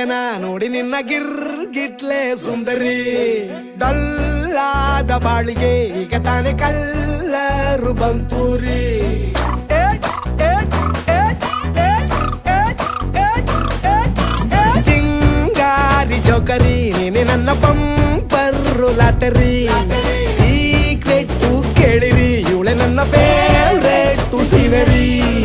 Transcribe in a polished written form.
ನಾ ನೋಡಿ ನಿನ್ನ ಗಿಟ್ಲೆ ಸುಂದರಿ ಡಲ್ಲಾದ ಬಾಳಿಗೆ ಈಗ ತಾನೆ ಕಲ್ಲರು ಬಂತೂರಿ ಚಿಂಗಾರಿ ಜೋಕರಿ ನೀನೆ ನನ್ನ ಪಂಪರ್ರು ಲಾಟರಿ